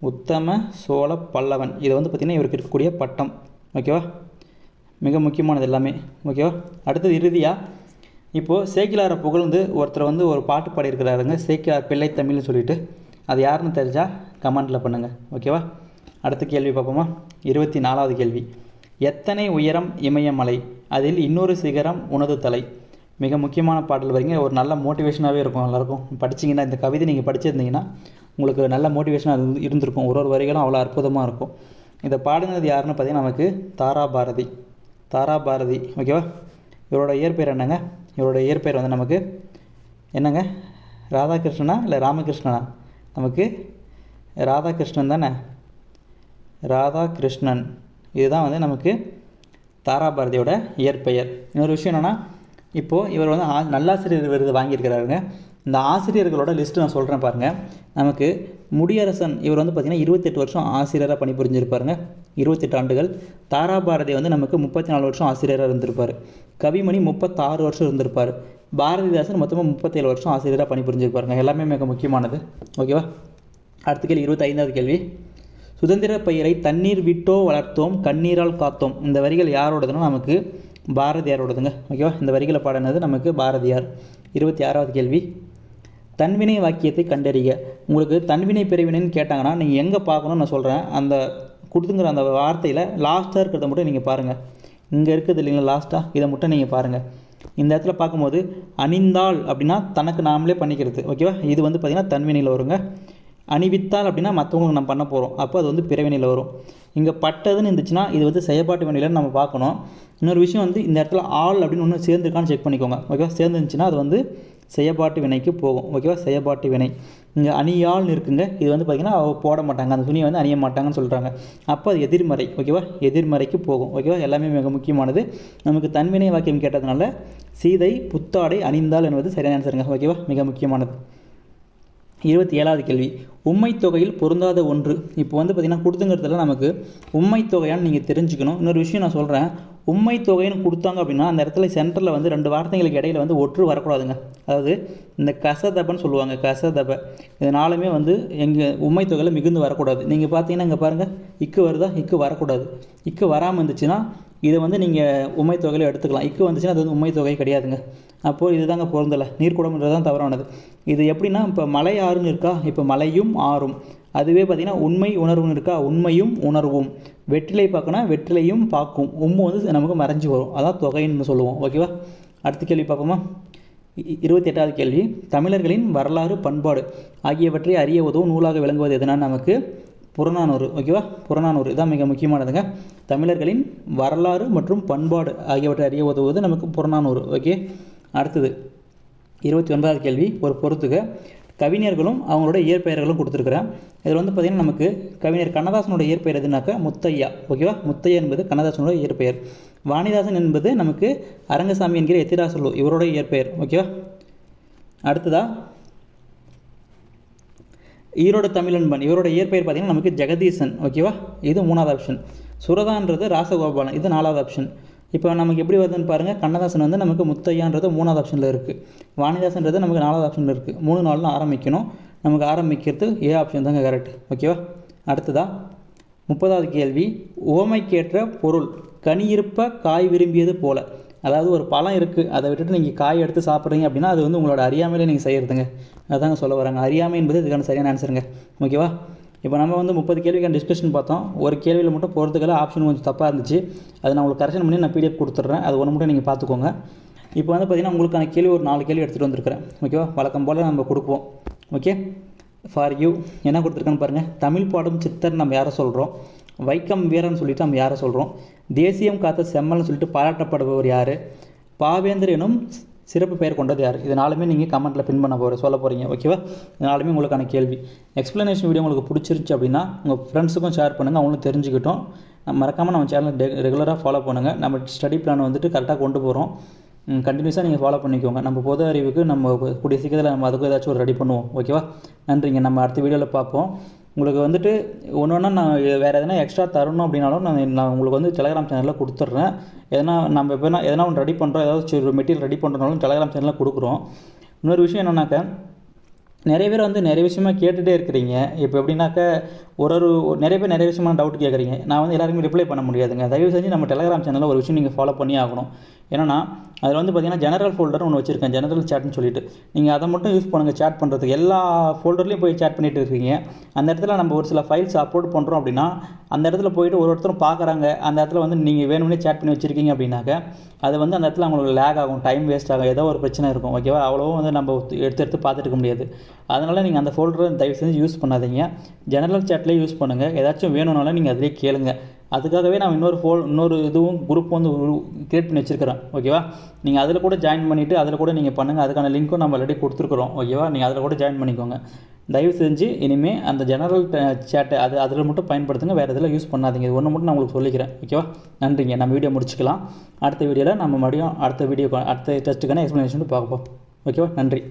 உத்தம சோழ பல்லவன் இது வந்து பார்த்திங்கன்னா இவருக்கு இருக்கக்கூடிய பட்டம். ஓகேவா? மிக முக்கியமானது எல்லாமே. ஓகேவா? அடுத்தது இறுதியாக இப்போது சேக்கிலாரை புகழ்ந்து ஒருத்தர் வந்து ஒரு பாட்டு பாடியிருக்கிறாருங்க, சேக்கிலார் பிள்ளை தமிழ்னு சொல்லிட்டு. அது யாருன்னு தெரிஞ்சால் கமெண்டில் பண்ணுங்கள். ஓகேவா? அடுத்த கேள்வி பார்ப்போமா? 24வது கேள்வி. எத்தனை உயரம் இமயமலை, அதில் இன்னொரு சிகரம் உனது தலை. மிக முக்கியமான பாடல் வரீங்க. ஒரு நல்ல மோட்டிவேஷனாகவே இருக்கும். நல்லாயிருக்கும் படிச்சிங்கன்னா. இந்த கவிதை நீங்கள் படிச்சிருந்தீங்கன்னா உங்களுக்கு நல்ல மோட்டிவேஷனாக இருந்திருக்கும். ஒரு வரிகளும் அவ்வளோ அற்புதமாக இருக்கும். இதை பாடினது யாருன்னு பார்த்தீங்கன்னா நமக்கு தாராபாரதி. தாராபாரதி. ஓகேவா? இவரோட இயற்பெயர் என்னங்க? இவரோட இயற்பெயர் வந்து நமக்கு என்னங்க? ராதாகிருஷ்ணனா இல்லை ராமகிருஷ்ணனா? நமக்கு ராதாகிருஷ்ணன் தானே. ராதாகிருஷ்ணன் இதுதான் வந்து நமக்கு தாராபாரதியோட இயற்பெயர். இன்னொரு விஷயம் என்னென்னா, இப்போது இவர் வந்து நல்லாசிரியர் விருது வாங்கியிருக்கிறாருங்க. இந்த ஆசிரியர்களோட லிஸ்ட்டு நான் சொல்கிறேன் பாருங்கள். நமக்கு முடியரசன் இவர் வந்து பார்த்திங்கன்னா 28 வருஷம் ஆசிரியராக பணிபுரிஞ்சிருப்பாருங்க. 28 ஆண்டுகள். தாராபாரதி வந்து நமக்கு 34 வருஷம் ஆசிரியராக இருந்திருப்பார். கவிமணி 36 வருஷம் இருந்திருப்பார். பாரதிதாசன் மொத்தமாக 37 வருஷம் ஆசிரியராக பணிபுரிஞ்சிருப்பாருங்க. எல்லாமே மிக முக்கியமானது. ஓகேவா? அடுத்த கேள்வி 25வது கேள்வி. சுதந்திர பயிரை தண்ணீர் விட்டோ வளர்த்தோம் கண்ணீரால் காத்தோம். இந்த வரிகள் யாரோடதுன்னா நமக்கு பாரதியாரோடதுங்க. ஓகேவா? இந்த வரிகளை பாடினது நமக்கு பாரதியார். 26வது கேள்வி. தன்வினை வாக்கியத்தை கண்டறிக. உங்களுக்கு தன்வினை பிறவினைன்னு கேட்டாங்கன்னா நீங்கள் எங்கே பார்க்கணும்னு நான் சொல்கிறேன். அந்த கொடுத்துங்கிற அந்த வார்த்தையில் லாஸ்ட்டாக இருக்கிறத மட்டும் நீங்கள் பாருங்கள். இங்கே இருக்குது இல்லைங்களா லாஸ்ட்டாக, இதை மட்டும் நீங்கள் பாருங்கள். இந்த இடத்துல பார்க்கும்போது அணிந்தாள் அப்படின்னா தனக்கு நாமளே பண்ணிக்கிறது. ஓகேவா? இது வந்து பார்த்திங்கன்னா தன்வினையில் வருங்க. அணிவித்தால் அப்படின்னா மற்றவங்களுக்கு நம்ம பண்ண போகிறோம். அப்போ அது வந்து பிறவினையில் வரும். இங்கே பட்டதுன்னு இருந்துச்சுன்னா இது வந்து செயற்பாட்டு வினையிலன்னு நம்ம பார்க்கணும். இன்னொரு விஷயம் வந்து இந்த இடத்துல ஆள் அப்படின்னு ஒன்று சேர்ந்துருக்கான்னு செக் பண்ணிக்கோங்க. ஓகேவா? சேர்ந்துருந்துச்சுன்னா அது வந்து செயற்பாட்டு வினைக்கு போகும். ஓகேவா? செயற்பாட்டு வினை. இங்கே அணியாள்னு இருக்குங்க. இது வந்து பார்த்திங்கன்னா போட மாட்டாங்க, அந்த துணியை வந்து அணிய மாட்டாங்கன்னு சொல்கிறாங்க. அப்போ அது எதிர்மறை. ஓகேவா? எதிர்மறைக்கு போகும். ஓகேவா? எல்லாமே மிக முக்கியமானது. நமக்கு தன்வினை வாக்கியம் கேட்டதுனால சீதை புத்தாடை அணிந்தாள் என்பது சரியான ஆன்சருங்க. ஓகேவா? மிக முக்கியமானது. 27வது கேள்வி. உம்மை தொகையில் பொருந்தாத ஒன்று. இப்போ வந்து பார்த்திங்கன்னா கொடுத்துங்கிறதுல நமக்கு உம்மை தொகையான்னு நீங்கள் தெரிஞ்சுக்கணும். இன்னொரு விஷயம் நான் சொல்கிறேன். உம்மை தொகைன்னு கொடுத்தாங்க அப்படின்னா அந்த இடத்துல சென்டரில் வந்து 2 வார்த்தைகளுக்கு இடையில வந்து ஒற்று வரக்கூடாதுங்க. அதாவது இந்த கசதபன்னு சொல்லுவாங்க. கசதப இதனாலுமே வந்து எங்கள் உம்மை தொகையில் மிகுந்து வரக்கூடாது. நீங்கள் பார்த்தீங்கன்னா இங்கே பாருங்கள், இக்கு வருதா? இக்கு வரக்கூடாது. இக்கு வராமல் இருந்துச்சுன்னா இதை வந்து நீங்கள் உம்மை தொகையில் எடுத்துக்கலாம். இக்கு வந்துச்சுன்னா அது வந்து உம்மை தொகை கிடையாதுங்க. அப்போது இது தாங்க பொருந்தலை. நீர்க்குடம்ன்றது தான் தவறானது. இது எப்படின்னா இப்போ மலை ஆறுன்னு இருக்கா, இப்போ மலையும் ஆறும். அதுவே பார்த்திங்கன்னா உண்மை உணர்வுன்னு இருக்கா, உண்மையும் உணர்வும். வெற்றிலை பார்க்கணும், வெற்றிலையும் பார்க்கும். உம்மு வந்து நமக்கு மறைஞ்சி வரும். அதான் தொகைன்னு சொல்லுவோம். ஓகேவா? அடுத்த கேள்வி பார்ப்போமா? 28வது கேள்வி. தமிழர்களின் வரலாறு பண்பாடு ஆகியவற்றை அறிய உதவும் நூலாக விளங்குவது எதுனா நமக்கு புறநானூறு. ஓகேவா? புறநானூறு இதான் மிக முக்கியமானதுங்க. தமிழர்களின் வரலாறு மற்றும் பண்பாடு ஆகியவற்றை அறிய உதவுவது நமக்கு புறநானூறு. ஓகே. அடுத்தது 29வது கேள்வி. ஒரு பொறுத்துக. கவிஞர்களும் அவங்களோட இயற்பெயர்களும் கொடுத்துருக்குறேன். இதில் வந்து பார்த்திங்கன்னா நமக்கு கவிஞர் கண்ணதாசனோட இயற்பெயர் எதுனாக்கா முத்தையா. ஓகேவா? முத்தையா என்பது கண்ணதாசனோட இயற்பெயர். வாணிதாசன் என்பது நமக்கு அரங்கசாமி என்கிற எத்திராசலு இவரோட இயற்பெயர். ஓகேவா? அடுத்ததா ஈரோடு தமிழன்பன் இவரோட இயற்பெயர் பார்த்திங்கன்னா நமக்கு ஜெகதீசன். ஓகேவா? இது 3வது ஆப்ஷன். சுரதான்றது ராசகோபாலன், இது 4வது ஆப்ஷன். இப்போ நமக்கு எப்படி வருதுன்னு பாருங்கள். கண்ணதாசன் வந்து நமக்கு முத்தையான்றது 3வது ஆப்ஷனில் இருக்குது. வாணிதாசன்றது நமக்கு 4வது ஆப்ஷனில் இருக்குது. 3 4 ஆரம்பிக்கணும். நமக்கு ஆரம்பிக்கிறது ஏ ஆப்ஷன் தாங்க கரெக்ட். ஓகேவா? அடுத்ததா 30வது கேள்வி. ஓமைக்கேற்ற பொருள். கனி இருப்ப காய் விரும்பியது போல. அதாவது ஒரு பழம் இருக்குது, அதை விட்டுட்டு நீங்கள் காய் எடுத்து சாப்பிட்றீங்க அப்படின்னா அது வந்து உங்களோட அறியாமையிலே நீங்கள் செய்கிறதுங்க. அதாங்க சொல்ல வராங்க. அறியாமை என்பது இதுக்கான சரியான ஆன்சருங்க. ஓகேவா? இப்போ நம்ம வந்து 30 கேள்விக்கான டிஸ்கஷன் பார்த்தோம். ஒரு கேள்வியில் மட்டும் போகிறதுக்கெல்லாம் ஆப்ஷன் கொஞ்சம் தப்பாக இருந்துச்சு. அதை நான் உங்களுக்கு கரெக்ஷன் பண்ணி நான் PDF கொடுத்துட்றேன். அது ஒன்று மட்டும் நீங்கள் பார்த்துக்கோங்க. இப்போ வந்து பார்த்திங்கன்னா உங்களுக்கான கேள்வி ஒரு 4 கேள்வி எடுத்துகிட்டு வந்திருக்கிறேன். ஓகேவா? வழக்கம் போல் நம்ம கொடுப்போம். ஓகே, ஃபார் யூ என்ன கொடுத்துருக்கான்னு பாருங்கள். தமிழ் பாடும் சித்தர் நம்ம யாரை சொல்கிறோம்? வைக்கம் வீரன் சொல்லிட்டு நம்ம யாரை சொல்கிறோம்? தேசியம் காத்த செம்மல்னு சொல்லிட்டு பாராட்டப்படுபவர் யார்? பாவேந்தர் எனும் சிறப்பு பெயர் கொண்டது யார்? இது நாலுமே நீங்கள் கமெண்ட்டில் பின் பண்ண சொல்ல போகிறீங்க. ஓகேவா? இது நாலுமே உங்களுக்கான கேள்வி. எக்ஸ்ப்ளனேஷன் வீடியோ உங்களுக்கு பிடிச்சிருந்துச்சு அப்படின்னா உங்கள் ஃப்ரெண்ட்ஸுக்கும் ஷேர் பண்ணுங்கள், அவங்களும் தெரிஞ்சுக்கிட்டோம். மறக்காமல் நம்ம சேனலை ரெகுலராக ஃபாலோ பண்ணுங்கள். நம்ம ஸ்டடி பிளான் வந்துட்டு கரெக்டாக கொண்டு போகிறோம். கண்டினியூஸாக நீங்கள் ஃபாலோ பண்ணிக்கோங்க. நம்ம பொது அறிவுக்கு நம்ம கூடிய சீக்கிரத்தில் நம்ம அதுக்கும் ஏதாச்சும் ஒரு ரெடி பண்ணுவோம். ஓகேவா? நன்றிங்க. நம்ம அடுத்த வீடியோவில் பார்ப்போம். உங்களுக்கு வந்துட்டு ஒன்று நான் வேறு எதனா எக்ஸ்ட்ரா தரணும் அப்படின்னாலும் நான் உங்களுக்கு வந்து டெலகிராம் சேனலில் கொடுத்துட்றேன். எதனா நம்ம எப்போனா எதனா ஒன்று ரெடி பண்ணுறோம், ஏதாச்சும் ஒரு மெட்டீரியல் ரெடி பண்ணுறனாலும் டெலகிராம் சேனலில் கொடுக்குறோம். இன்னொரு விஷயம் என்னன்னாக்கா, நிறைய பேர் வந்து நிறைய விஷயமா கேட்டுகிட்டே இருக்கிறீங்க. இப்போ எப்படின்னாக்கா நிறைய பேர் நிறைய விஷயமான டவுட் கேட்குறீங்க. நான் வந்து எல்லாருக்குமே ரிப்ளை பண்ண முடியாதுங்க. தயவு செஞ்சு நம்ம டெலகிராம் சேனலில் ஒரு விஷயம் நீங்கள் ஃபாலோ பண்ணி ஆகணும். ஏன்னா அதில் வந்து பார்த்திங்கன்னா ஜெனரல் ஃபோல்டர் ஒன்று வச்சுருக்கேன், ஜெனரல் சேட்னு சொல்லிட்டு. நீங்கள் அதை மட்டும் யூஸ் பண்ணுங்கள் சேட் பண்ணுறதுக்கு. எல்லா ஃபோல்டர்லேயும் போய் சேட் பண்ணிகிட்டு இருக்கீங்க. அந்த இடத்துல நம்ம ஒரு சில ஃபைல்ஸ் அப்லோட் பண்ணுறோம் அப்படின்னா அந்த இடத்துல போய்ட்டு ஒருத்தரும் பார்க்குறாங்க. அந்த இடத்துல வந்து நீங்கள் வேணும்னே சேட் பண்ணி வச்சுருக்கீங்க அப்படின்னாக்க அது வந்து அந்த இடத்துல அவங்களுக்கு லேக் ஆகும், டைம் வேஸ்ட் ஆகும், ஏதோ ஒரு பிரச்சனை இருக்கும். ஓகேவா? அவ்வளோவா வந்து நம்ம எடுத்து பார்த்துட்டு இருக்க முடியாது. அதனால் நீங்கள் அந்த ஃபோல்டரை தயவு செஞ்சு யூஸ் பண்ணாதீங்க. ஜெனரல் சேட்லேயே யூஸ் பண்ணுங்கள். ஏதாச்சும் வேணும்னாலும் நீங்கள் அதிலே கேளுங்க. அதுக்காகவே நான் இன்னொரு இதுவும் குரூப் வந்து க்ரியேட் பண்ணி வச்சுருக்கிறேன். ஓகேவா? நீங்கள் அதில் கூட ஜாயின் பண்ணிவிட்டு அதில் கூட நீங்கள் பண்ணுங்கள். அதுக்கான லிங்க்கும் நம்ம ஆல்ரெடி கொடுத்துருக்குறோம். ஓகேவா? நீங்கள் அதில் கூட ஜாயின் பண்ணிக்கோங்க. தயவு செஞ்சு இனிமேல் அந்த ஜெனரல் சேட்டை அதில் மட்டும் பயன்படுத்துங்க. வேறு இதில் யூஸ் பண்ணாதீங்க. இது ஒன்று மட்டும் நான் உங்களுக்கு சொல்லிக்கிறேன். ஓகேவா? நன்றிங்க. நம்ம வீடியோ முடிச்சுக்கலாம். அடுத்த வீடியோவில் நம்ம மறுபடியும் அடுத்த டெஸ்ட்டுக்கான எக்ஸ்ப்ளனேஷன் பார்ப்போம். ஓகேவா? நன்றி.